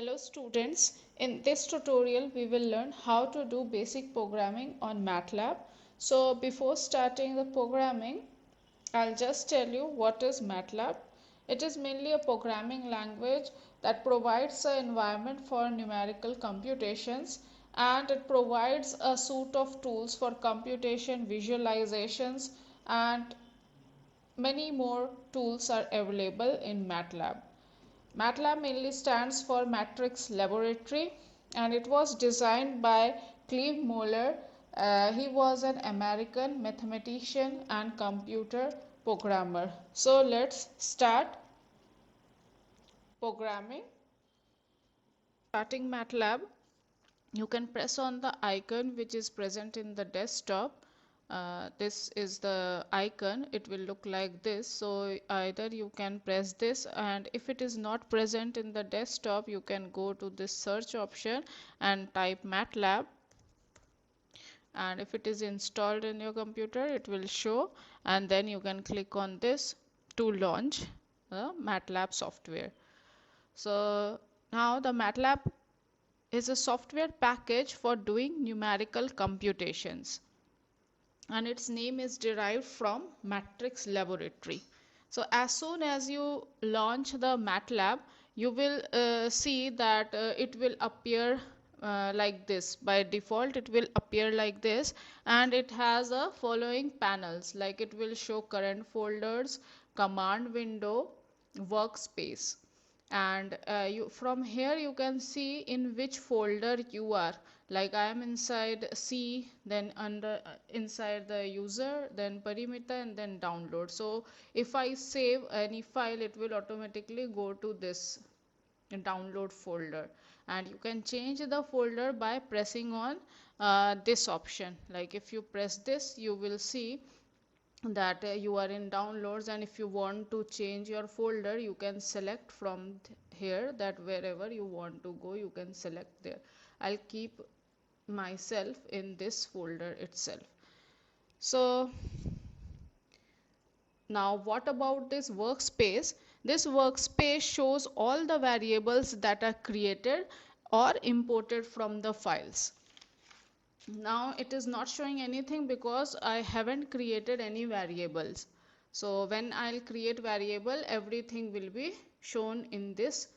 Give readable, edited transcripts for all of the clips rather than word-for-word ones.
Hello students, in this tutorial we will learn how to do basic programming on MATLAB. So before starting the programming, I'll just tell you what is MATLAB. It is mainly a programming language that provides an environment for numerical computations, and it provides a suite of tools for computation, visualizations, and many more tools are available in MATLAB. MATLAB mainly stands for Matrix Laboratory, and it was designed by Cleve Moeller. He was an American mathematician and computer programmer. So let's start programming. Starting MATLAB, you can press on the icon which is present in the desktop. This is the icon. It will look like this. So either you can press this, and if it is not present in the desktop, you can go to this search option and type MATLAB, and if it is installed in your computer it will show, and then you can click on this to launch the MATLAB software. So now the MATLAB is a software package for doing numerical computations, and its name is derived from Matrix Laboratory. So as soon as you launch the MATLAB, you will see that it will appear like this. By default it will appear like this, and it has a following panels, like it will show current folders, command window, workspace, and you from here you can see in which folder you are. Like I am inside C, then under inside the user, then perimeter, and then download. So if I save any file, it will automatically go to this download folder, and you can change the folder by pressing on this option. Like if you press this, you will see that you are in downloads, and if you want to change your folder, you can select from here, that wherever you want to go you can select there. I'll keep myself in this folder itself. So now what about this workspace? This workspace shows all the variables that are created or imported from the files. Now it is not showing anything because I haven't created any variables. So when I'll create variable, everything will be shown in this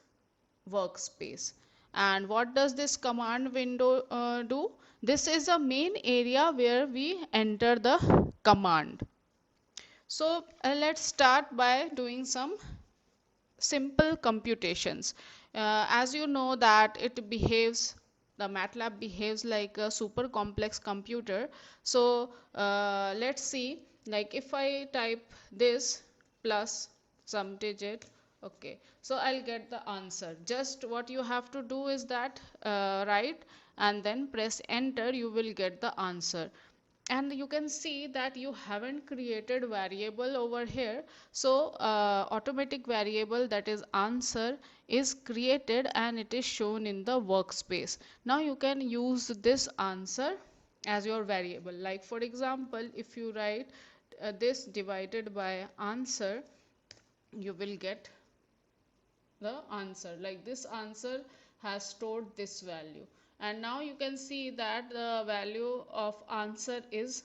workspace. And what does this command window do? This is the main area where we enter the command. So let's start by doing some simple computations. As you know that the MATLAB behaves like a super complex computer. So let's see, like if I type this plus some digit, okay, so I'll get the answer. Just what you have to do is that write and then press enter, you will get the answer. And you can see that you haven't created variable over here. So automatic variable, that is answer, is created and it is shown in the workspace. Now you can use this answer as your variable. Like for example, if you write this divided by answer, you will get the answer. Like this answer has stored this value, and now you can see that the value of answer is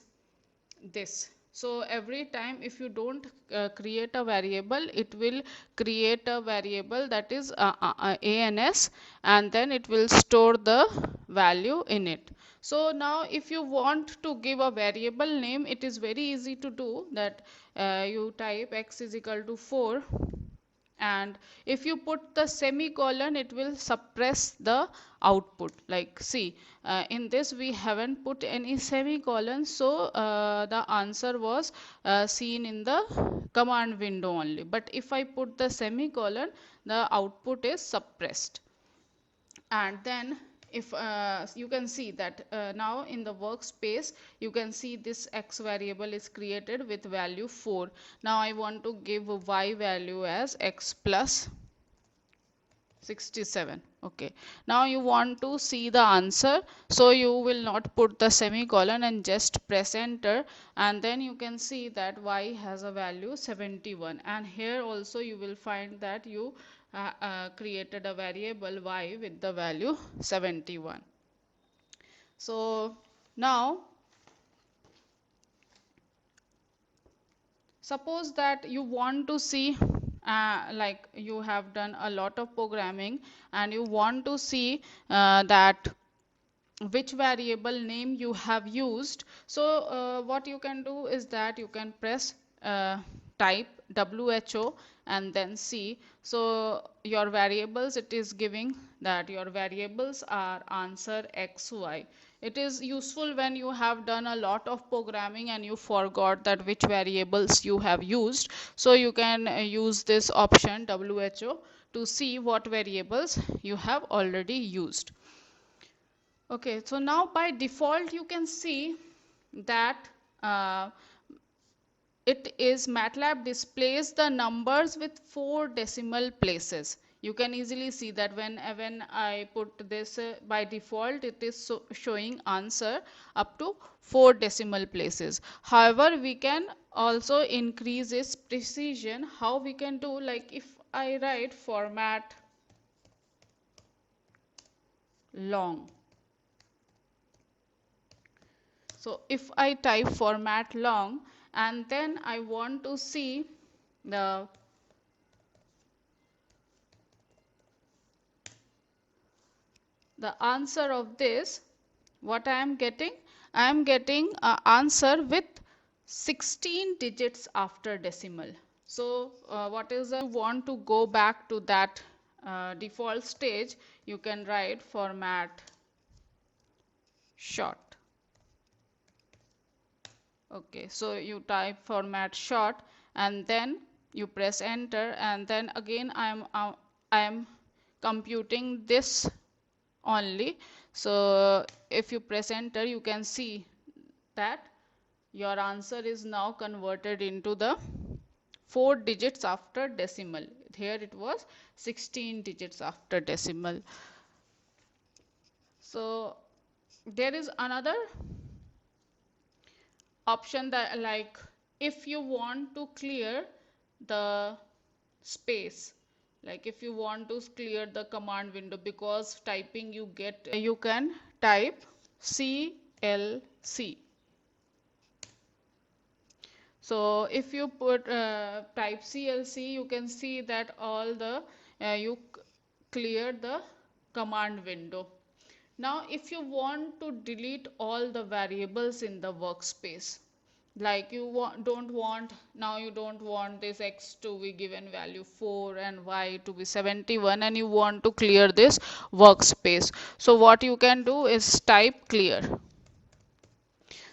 this. So every time if you don't create a variable, it will create a variable, that is ans, and then it will store the value in it. So now if you want to give a variable name, it is very easy to do that. You type x is equal to 4, and if you put the semicolon, it will suppress the output. Like see, in this we haven't put any semicolon, so the answer was seen in the command window only. But if I put the semicolon, the output is suppressed. And then if you can see that now in the workspace you can see this x variable is created with value 4. Now I want to give y value as x plus 67. Okay, now you want to see the answer, so you will not put the semicolon and just press enter, and then you can see that y has a value 71. And here also you will find that you created a variable y with the value 71. So now suppose that you want to see like you have done a lot of programming and you want to see that which variable name you have used. So what you can do is that you can press type who and then see. So your variables, it is giving that your variables are answer xy. It is useful when you have done a lot of programming and you forgot that which variables you have used. So you can use this option who to see what variables you have already used. Okay, so now by default you can see that it is MATLAB displays the numbers with 4 decimal places. You can easily see that when I put this by default it is showing answer up to 4 decimal places. However, we can also increase its precision. How we can do, like if I write format long. So if I type format long and then I want to see the answer of this, what I am getting? I am getting an answer with 16 digits after decimal. So what is you want to go back to that default stage, you can write format short. Okay, so you type format short and then you press enter, and then again I am computing this only. So if you press enter, you can see that your answer is now converted into the 4 digits after decimal. Here it was 16 digits after decimal. So there is another option that, like if you want to clear the space, like if you want to clear the command window, because typing you get, you can type CLC. So if you put type CLC, you can see that all the you clear the command window. Now if you want to delete all the variables in the workspace, like you don't want, now you don't want this x to be given value 4 and y to be 71, and you want to clear this workspace. So what you can do is type clear.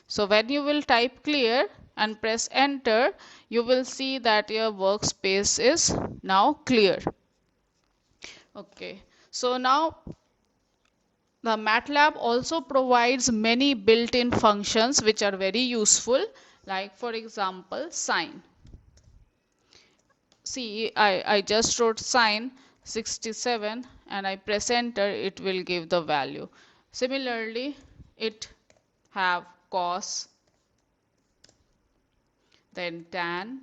So when you will type clear and press enter, you will see that your workspace is now clear. Okay, so now the MATLAB also provides many built-in functions which are very useful, like for example sine. See, I just wrote sine 67 and I press enter, it will give the value. Similarly, it have cos, then tan,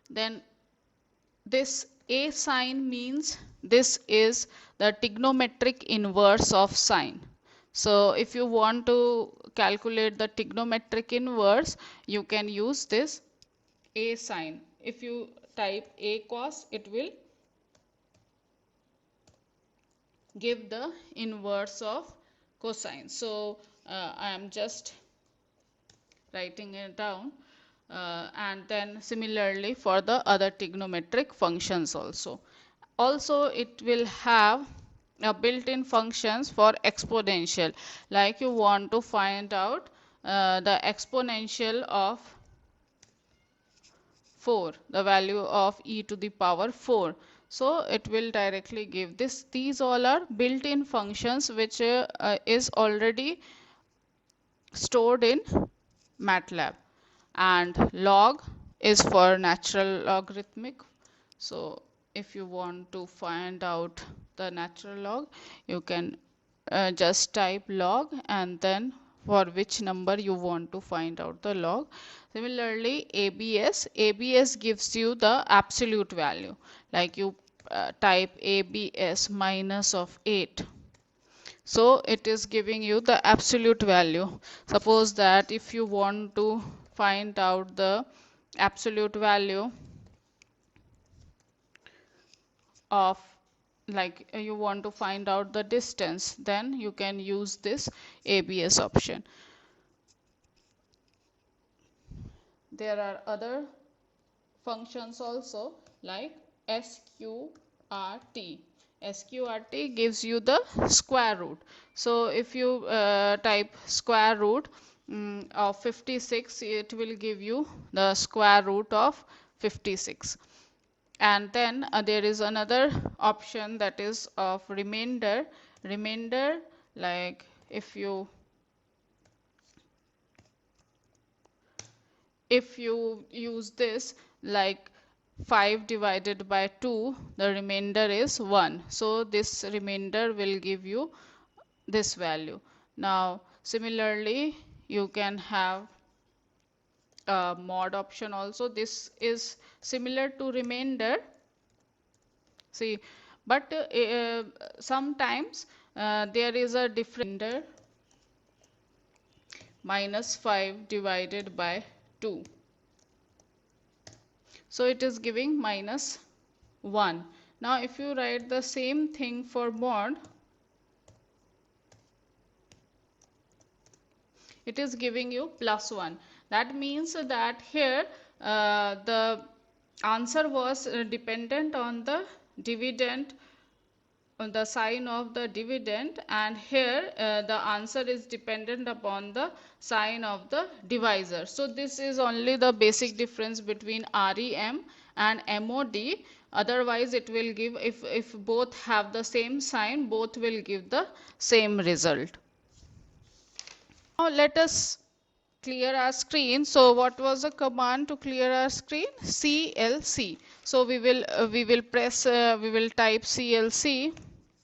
then this a sine means this is the trigonometric inverse of sine. So if you want to calculate the trigonometric inverse, you can use this a sine. If you type a cos, it will give the inverse of cosine. So I am just writing it down. And then similarly for the other trigonometric functions also. Also it will have built-in functions for exponential, like you want to find out the exponential of 4, the value of e to the power 4. So it will directly give this. These all are built-in functions which is already stored in MATLAB. And log is for natural logarithmic. So if you want to find out the natural log, you can just type log and then for which number you want to find out the log. Similarly, ABS gives you the absolute value. Like you type ABS minus of 8. So it is giving you the absolute value. Suppose that if you want to find out the absolute value of, like you want to find out the distance, then you can use this ABS option. There are other functions also, like SQRT. SQRT gives you the square root. So if you type square root of 56, it will give you the square root of 56. And then there is another option, that is of remainder. Like if you use this, like 5 divided by 2, the remainder is 1. So this remainder will give you this value. Now similarly, you can have a mod option also. This is similar to remainder. See, but sometimes there is a difference. Minus 5 divided by 2. So it is giving minus 1. Now if you write the same thing for mod, it is giving you plus 1. That means that here the answer was dependent on the dividend, on the sign of the dividend, and here the answer is dependent upon the sign of the divisor. So this is only the basic difference between REM and MOD. Otherwise it will give, if both have the same sign, both will give the same result. Now let us clear our screen. So what was the command to clear our screen? CLC. So we will type CLC,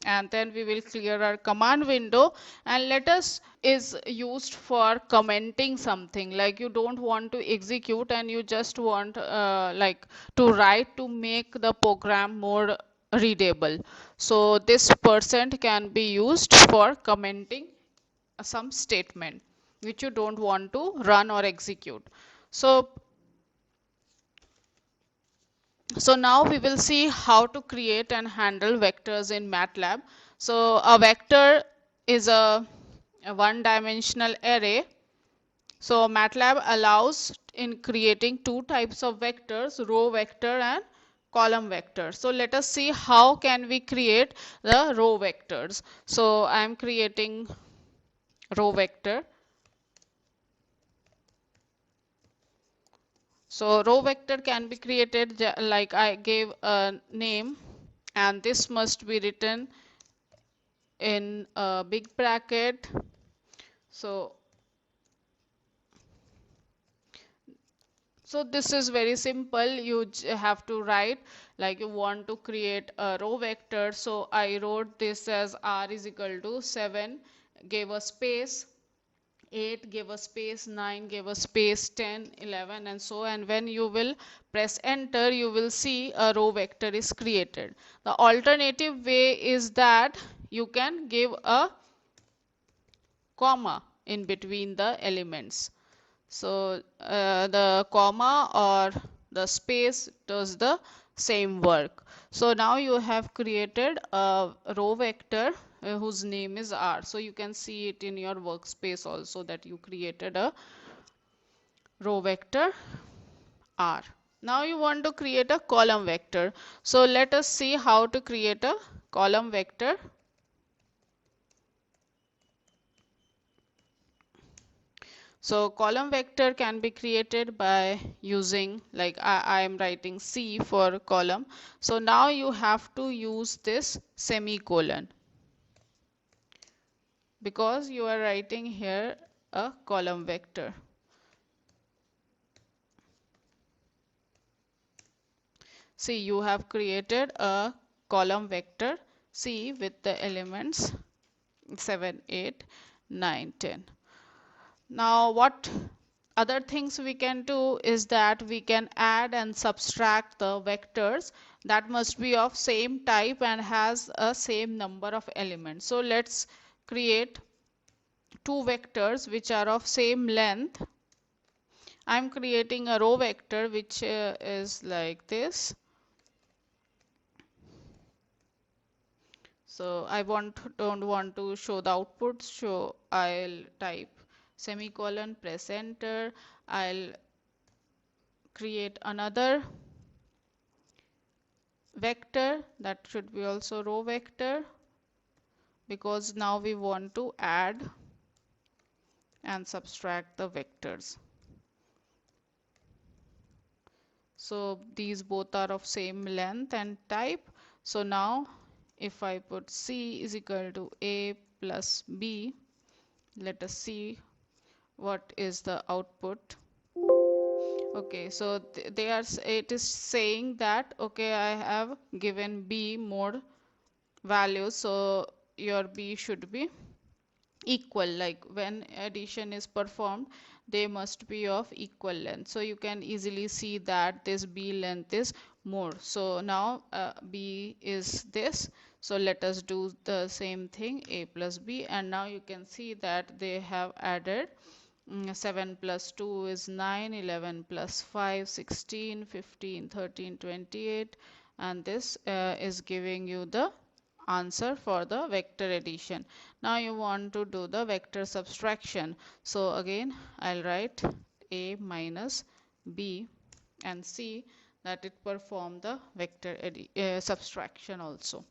and then we will clear our command window. And let us is used for commenting something, like you don't want to execute and you just want like to write to make the program more readable. So this % can be used for commenting some statement which you don't want to run or execute. So now we will see how to create and handle vectors in MATLAB. So a vector is a one-dimensional array. So MATLAB allows in creating two types of vectors, row vector and column vector. So let us see how can we create the row vectors. So I am creating row vector. So row vector can be created like I gave a name, and this must be written in a big bracket. So this is very simple. You have to write, like you want to create a row vector. So I wrote this as R is equal to 7, gave a space, 8, give a space, 9, give a space, 10, 11, and so. And when you will press enter, you will see a row vector is created. The alternative way is that you can give a comma in between the elements. So the comma or the space does the same work. So now you have created a row vector whose name is R. So you can see it in your workspace also, that you created a row vector R. Now you want to create a column vector. So let us see how to create a column vector. So column vector can be created by using, like I am writing C for column. So now you have to use this semicolon, because you are writing here a column vector. See, you have created a column vector C with the elements 7, 8, 9, 10. Now what other things we can do is that we can add and subtract the vectors that must be of same type and has a same number of elements. So let's create two vectors which are of same length. I'm creating a row vector which is like this. So I don't want to show the output, so I'll type semicolon, press enter. I'll create another vector that should be also row vector, because now we want to add and subtract the vectors. So these both are of same length and type. So now if I put C is equal to A plus B, let us see what is the output. Okay, so it is saying that okay, I have given B more values, so your B should be equal, like when addition is performed they must be of equal length. So you can easily see that this B length is more. So now B is this, so let us do the same thing, A plus B, and now you can see that they have added 7 plus 2 is 9, 11 plus 5 16, 15, 13, 28, and this is giving you the answer for the vector addition. Now you want to do the vector subtraction. So again I'll write A minus B and see that it perform the vector subtraction also.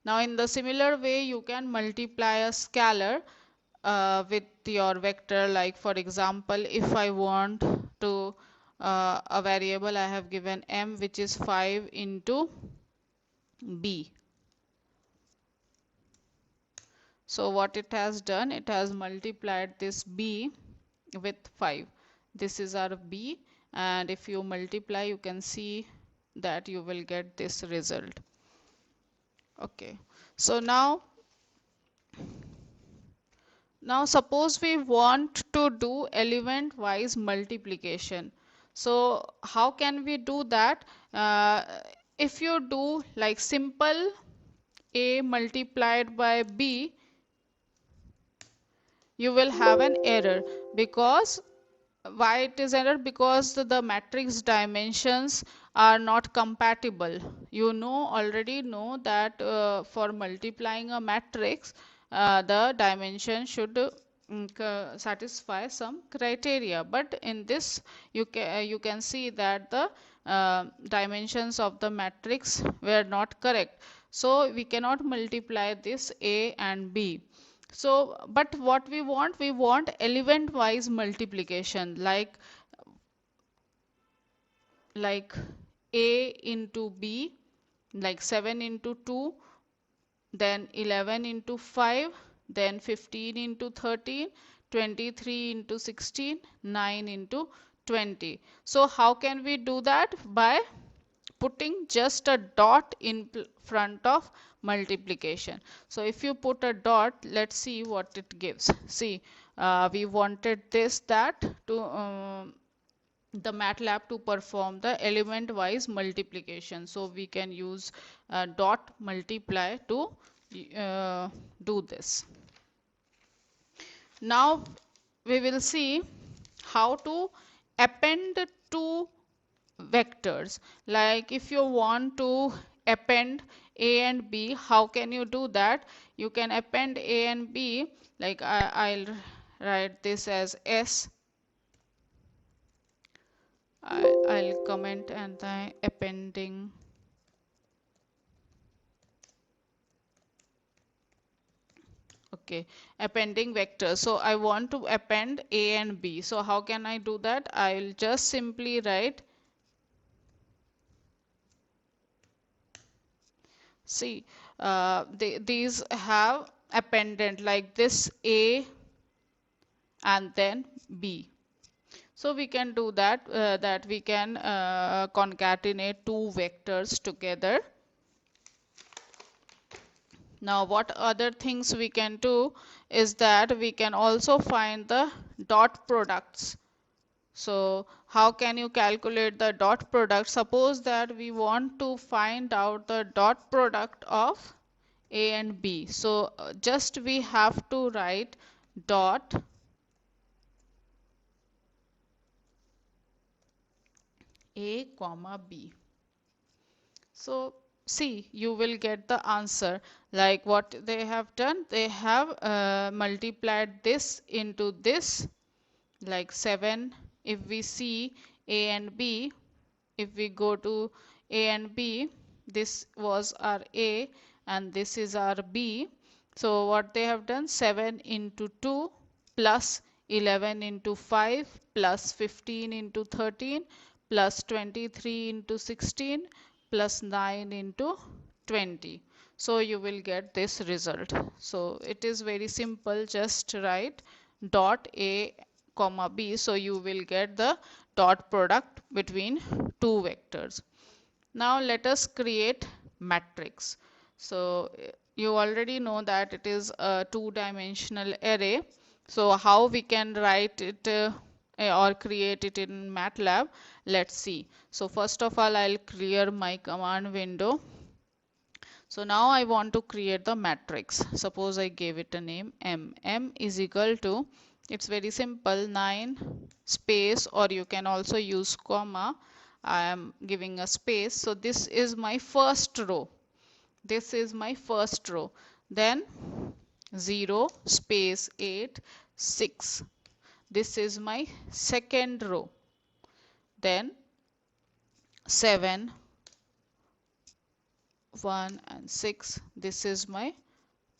Now in the similar way you can multiply a scalar with your vector. Like for example, if I want to a variable I have given m, which is 5 into b. So what it has done, it has multiplied this b with 5. This is our b, and if you multiply you can see that you will get this result. Okay, so now suppose we want to do element wise multiplication. So how can we do that? If you do like simple a multiplied by b, you will have an error. Because why it is error? Because the matrix dimensions are not compatible. You already know that for multiplying a matrix the dimension should satisfy some criteria, but in this you can see that the dimensions of the matrix were not correct, so we cannot multiply this a and b. So but what we want element wise multiplication, like a into b, like 7 into 2, then 11 into 5, then 15 into 13, 23 into 16, 9 into 20. So how can we do that? By putting just a dot in front of multiplication. So if you put a dot, let's see what it gives. See, we wanted that to the MATLAB to perform the element wise multiplication, so we can use dot multiply to do this. Now we will see how to append two vectors. Like if you want to append a and b, how can you do that? You can append a and b, like I'll write this as s. I'll comment and the appending. Okay, appending vectors. So I want to append a and b. So how can I do that? I'll just simply write, see, these have appendant like this a and then b. So we can do that, that we can concatenate two vectors together. Now what other things we can do is that we can also find the dot products. So how can you calculate the dot product? Suppose that we want to find out the dot product of A and B. So just we have to write dot A comma B. So see, you will get the answer. Like what they have done, they have multiplied this into this, like 7. If we see A and B, if we go to A and B, this was our A and this is our B. So what they have done, 7 into 2 plus 11 into 5 plus 15 into 13 plus 23 into 16 plus 9 into 20. So you will get this result. So it is very simple, just write dot A comma B, so you will get the dot product between two vectors. Now let us create matrix. So you already know that it is a two-dimensional array. So how we can write it or create it in MATLAB? Let's see. So first of all, I'll clear my command window. So now I want to create the matrix. Suppose I gave it a name M. M is equal to, it's very simple, 9 space, or you can also use comma. I am giving a space. So this is my first row. This is my first row. Then 0 space 8 6. This is my second row. Then 7 1 and 6. This is my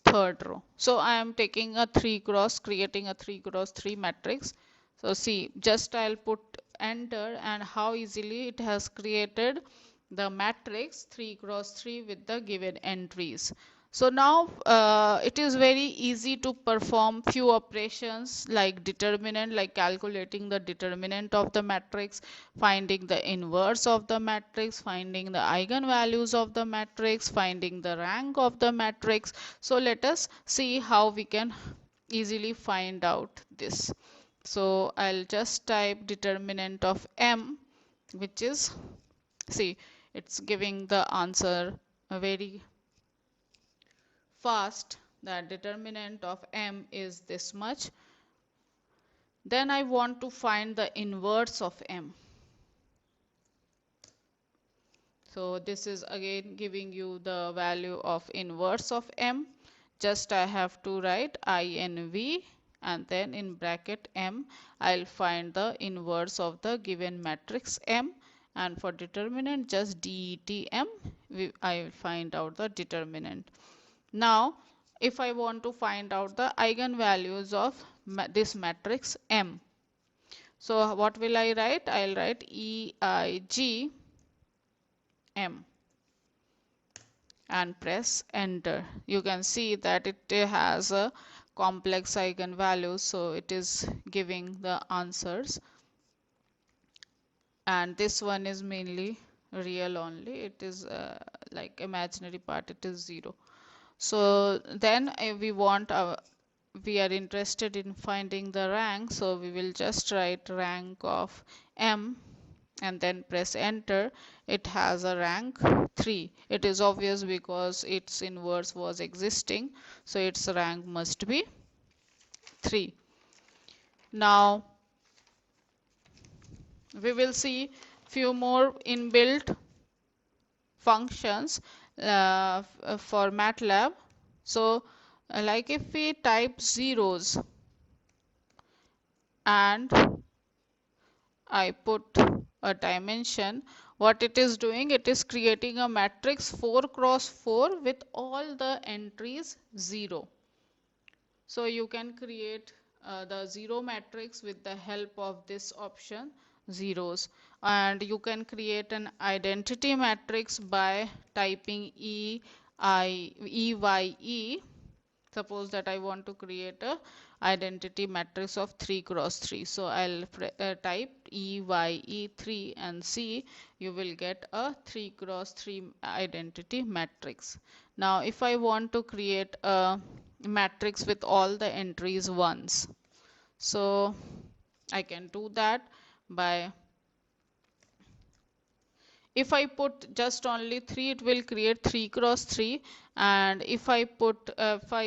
third row. So I am taking a 3 cross, creating a 3 cross 3 matrix. So see, just I'll put enter, and how easily it has created the matrix 3 cross 3 with the given entries. So now it is very easy to perform few operations like determinant, like calculating the determinant of the matrix, finding the inverse of the matrix, finding the eigenvalues of the matrix, finding the rank of the matrix. So let us see how we can easily find out this. So I'll just type determinant of M, which is, see, it's giving the answer very fast, that determinant of M is this much. Then I want to find the inverse of M. So this is again giving you the value of inverse of M. Just I have to write INV and then in bracket M. I'll find the inverse of the given matrix M, and for determinant just DETM, I will find out the determinant. Now if I want to find out the eigenvalues of this matrix M, so what will I write? I'll write EIG M and press enter. You can see that it has a complex eigenvalues, so it is giving the answers, and this one is mainly real only. It is like imaginary part, it is 0. So then we are interested in finding the rank, so we will just write rank of M and then press enter. It has a rank 3. It is obvious because its inverse was existing, so its rank must be 3. Now we will see few more inbuilt functions for MATLAB. So like if we type zeros and I put a dimension, what it is doing, it is creating a matrix 4 cross 4 with all the entries 0. So you can create the 0 matrix with the help of this option zeros, and you can create an identity matrix by typing EYE Suppose that I want to create a identity matrix of 3 cross 3. So I'll type EYE3 and see, you will get a 3 cross 3 identity matrix. Now if I want to create a matrix with all the entries ones, so I can do that by, if I put just only 3, it will create 3 cross 3, and if I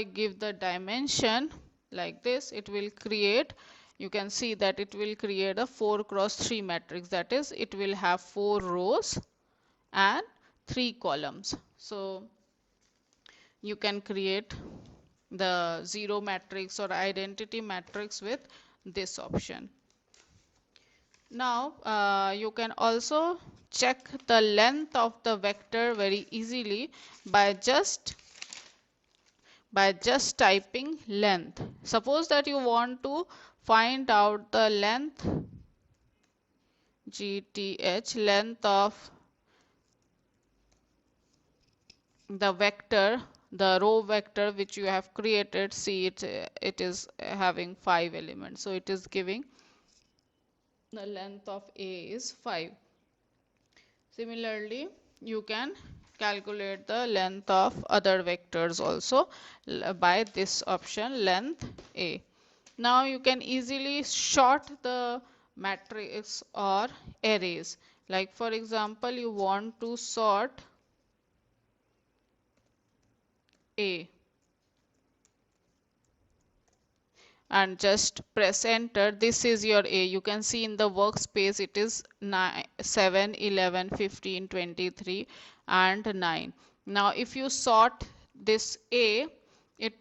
give the dimension like this, it will create, you can see that it will create a 4 cross 3 matrix. That is, it will have 4 rows and 3 columns. So you can create the zero matrix or identity matrix with this option. Now you can also check the length of the vector very easily by just typing length. Suppose that you want to find out the length GTH, length of the vector, the row vector which you have created. See, it is having 5 elements, so it is giving the length of A is 5. Similarly, you can calculate the length of other vectors also by this option, length A. Now you can easily sort the matrix or arrays. Like for example, you want to sort A and just press enter. This is your A. You can see in the workspace it is 9, 7, 11, 15, 23 and 9. Now if you sort this A,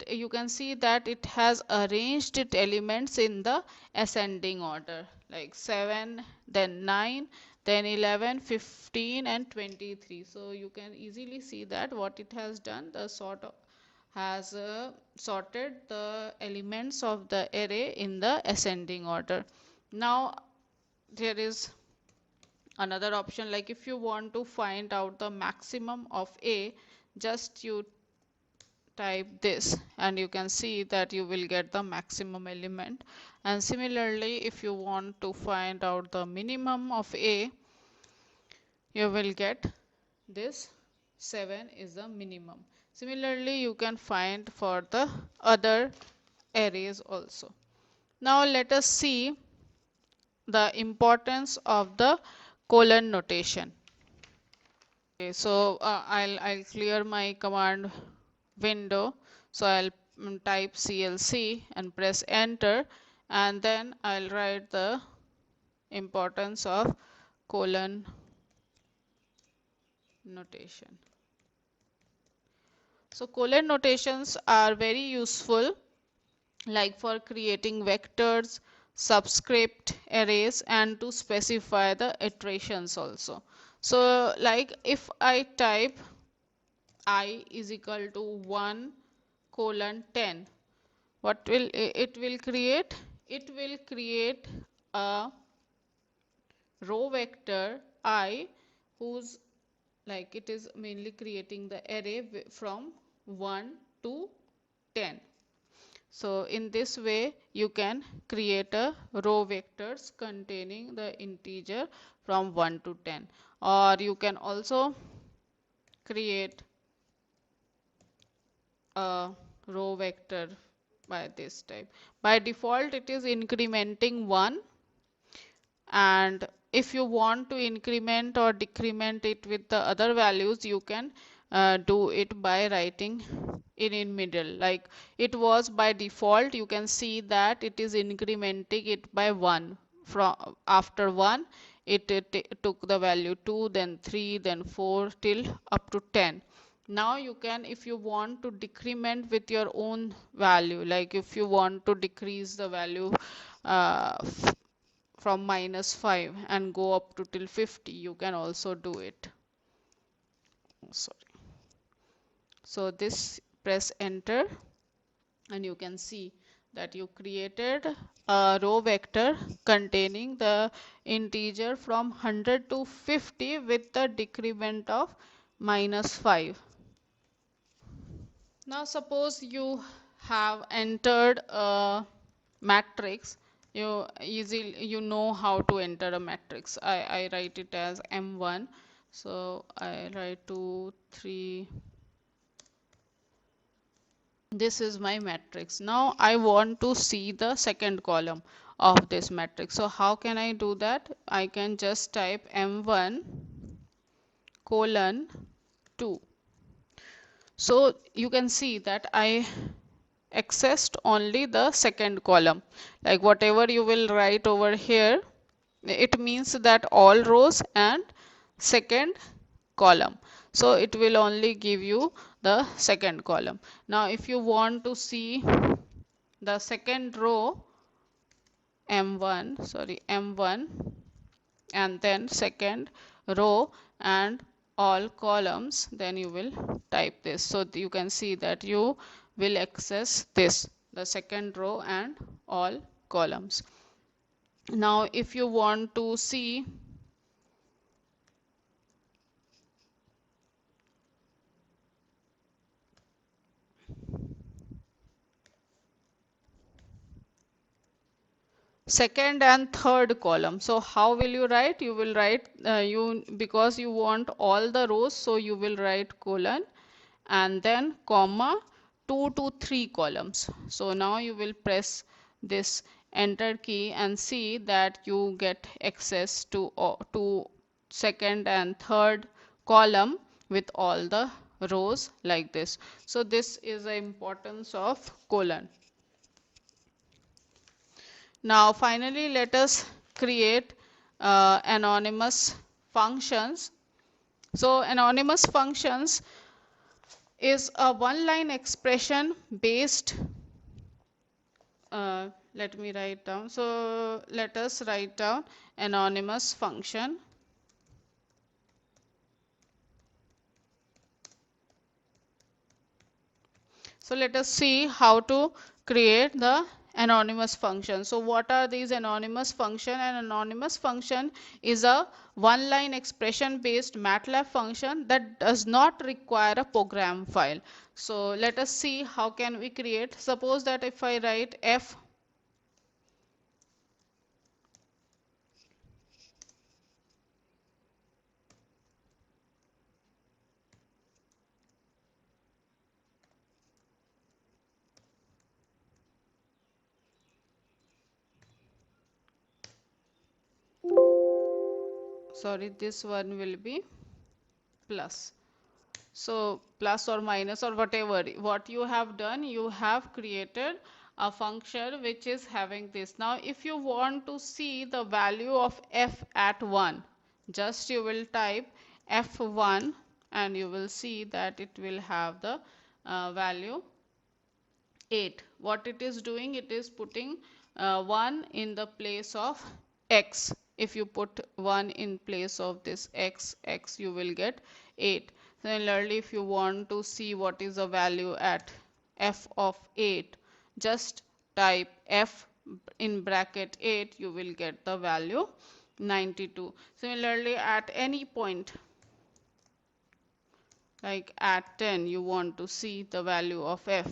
you can see that it has arranged its elements in the ascending order, like 7, then 9, then 11, 15 and 23. So you can easily see that what it has done, the sort of has sorted the elements of the array in the ascending order. Now there is another option, like if you want to find out the maximum of A, just you type this and you can see that you will get the maximum element. And similarly, if you want to find out the minimum of A, you will get this 7 is the minimum. Similarly, you can find for the other arrays also. Now let us see the importance of the colon notation. Okay, so I'll clear my command window. So I'll type CLC and press enter, and then I'll write the importance of colon notation. So colon notations are very useful, like for creating vectors, subscript arrays, and to specify the iterations also. So like if I type I is equal to 1 colon 10, what will it will create? It will create a row vector I, whose, like it is mainly creating the array from 1 to 10. So in this way you can create a row vectors containing the integer from 1 to 10, or you can also create a row vector by this type. By default it is incrementing 1, and if you want to increment or decrement it with the other values, you can do it by writing in middle. Like it was by default, you can see that it is incrementing it by 1. From after 1 it took the value 2, then 3, then 4 till up to 10. Now you can, if you want to decrement with your own value, like if you want to decrease the value uh, from -5 and go up to till 50, you can also do it. Sorry. So this, press enter, and you can see that you created a row vector containing the integer from 100 to 50 with the decrement of -5. Now suppose you have entered a matrix, you know how to enter a matrix. I write it as M1. So I write 2 3. This is my matrix. Now I want to see the second column of this matrix. So how can I do that? I can just type M1 colon 2. So you can see that I accessed only the second column. Like whatever you will write over here, it means that all rows and second column. So it will only give you the second column. Now if you want to see the second row, M1 and then second row and all columns, then you will type this. So you can see that you will access this, the second row and all columns. Now if you want to see second and third column, so how will you write? You will write because you want all the rows, so you will write colon and then comma 2 to 3 columns. So now you will press this enter key and see that you get access to second and third column with all the rows like this. So this is the importance of colon. Now finally let us create anonymous functions. So anonymous functions is a one-line expression based, let me write down. So let us write down anonymous function. So let us see how to create the anonymous function. So what are these anonymous function? An anonymous function is a one-line expression based MATLAB function that does not require a program file. So let us see how can we create. Suppose that if I write f sorry, this one will be plus. So plus or minus or whatever, what you have done, you have created a function which is having this. Now if you want to see the value of f at 1, just you will type f1 and you will see that it will have the value 8. What it is doing, it is putting 1 in the place of x. If you put 1 in place of this x, you will get 8. Similarly, if you want to see what is the value at f of 8, just type f in bracket 8, you will get the value 92. Similarly, at any point, like at 10, you want to see the value of f.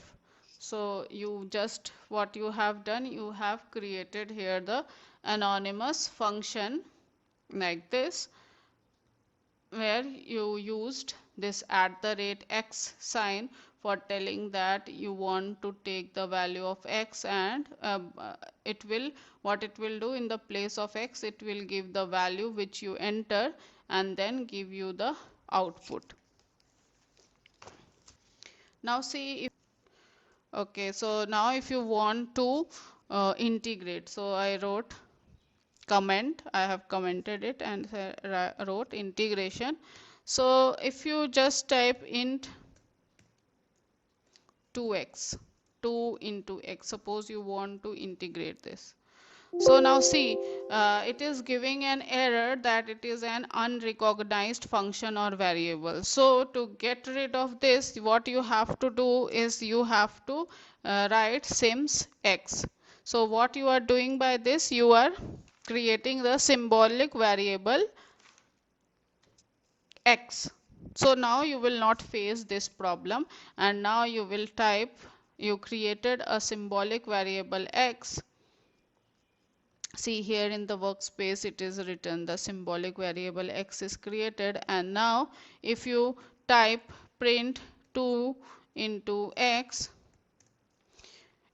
So you just, what you have done, you have created here the anonymous function like this, where you used this @x sign for telling that you want to take the value of x, and it will, what it will do in the place of x, it will give the value which you enter and then give you the output. Now see if, okay, so now if you want to integrate, so I wrote comment, I have commented it and wrote integration. So if you just type int 2x, 2 into x, suppose you want to integrate this. So now see, it is giving an error that it is an unrecognized function or variable. So to get rid of this, what you have to do is you have to write sims x. So what you are doing by this, you are creating the symbolic variable x. So now you will not face this problem, and now you will type, you created a symbolic variable x. See here in the workspace it is written the symbolic variable x is created, and now if you type print 2 into x,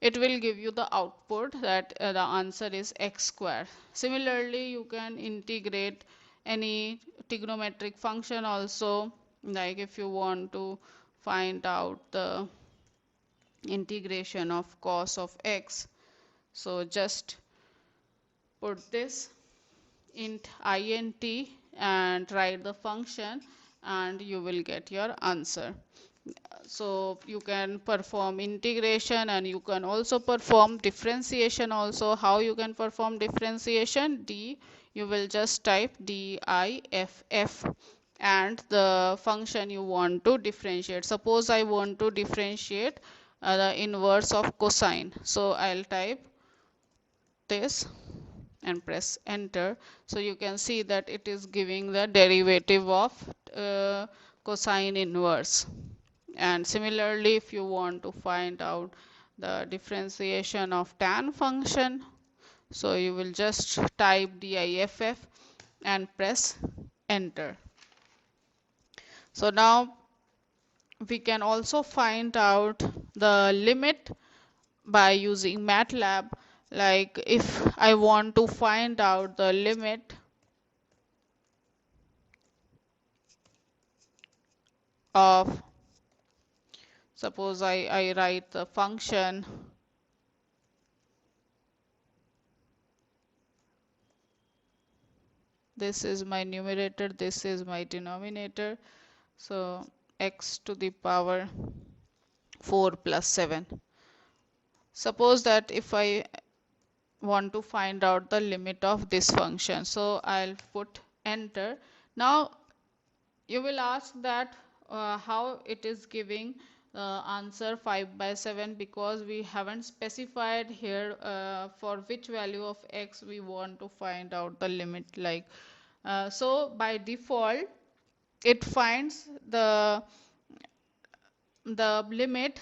it will give you the output that the answer is x square. Similarly, you can integrate any trigonometric function also, like if you want to find out the integration of cos of x, so just put this int int and write the function and you will get your answer. So you can perform integration and you can also perform differentiation also. How you can perform differentiation? You will just type diff and the function you want to differentiate. Suppose I want to differentiate the inverse of cosine, so I'll type this and press enter. So you can see that it is giving the derivative of cosine inverse. And similarly, if you want to find out the differentiation of tan function, so you will just type diff and press enter. So now we can also find out the limit by using MATLAB. Like if I want to find out the limit of, suppose I write the function this is my numerator, this is my denominator, so x to the power 4 plus 7. Suppose that if I want to find out the limit of this function, so I'll put enter. Now you will ask that how it is giving answer 5 by 7, because we haven't specified here for which value of x we want to find out the limit. Like so by default it finds the limit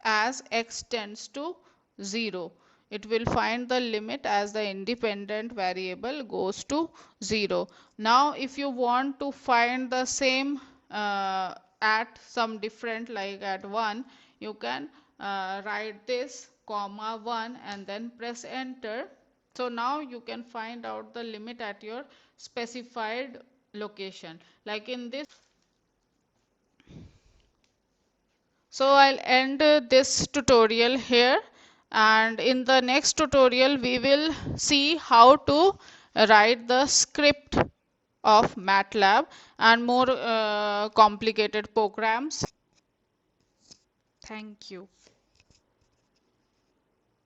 as x tends to 0. It will find the limit as the independent variable goes to 0. Now if you want to find the same at some different, like at 1, you can write this comma 1 and then press enter. So now you can find out the limit at your specified location, like in this. So I'll end this tutorial here, and in the next tutorial we will see how to write the script of MATLAB and more complicated programs. Thank you.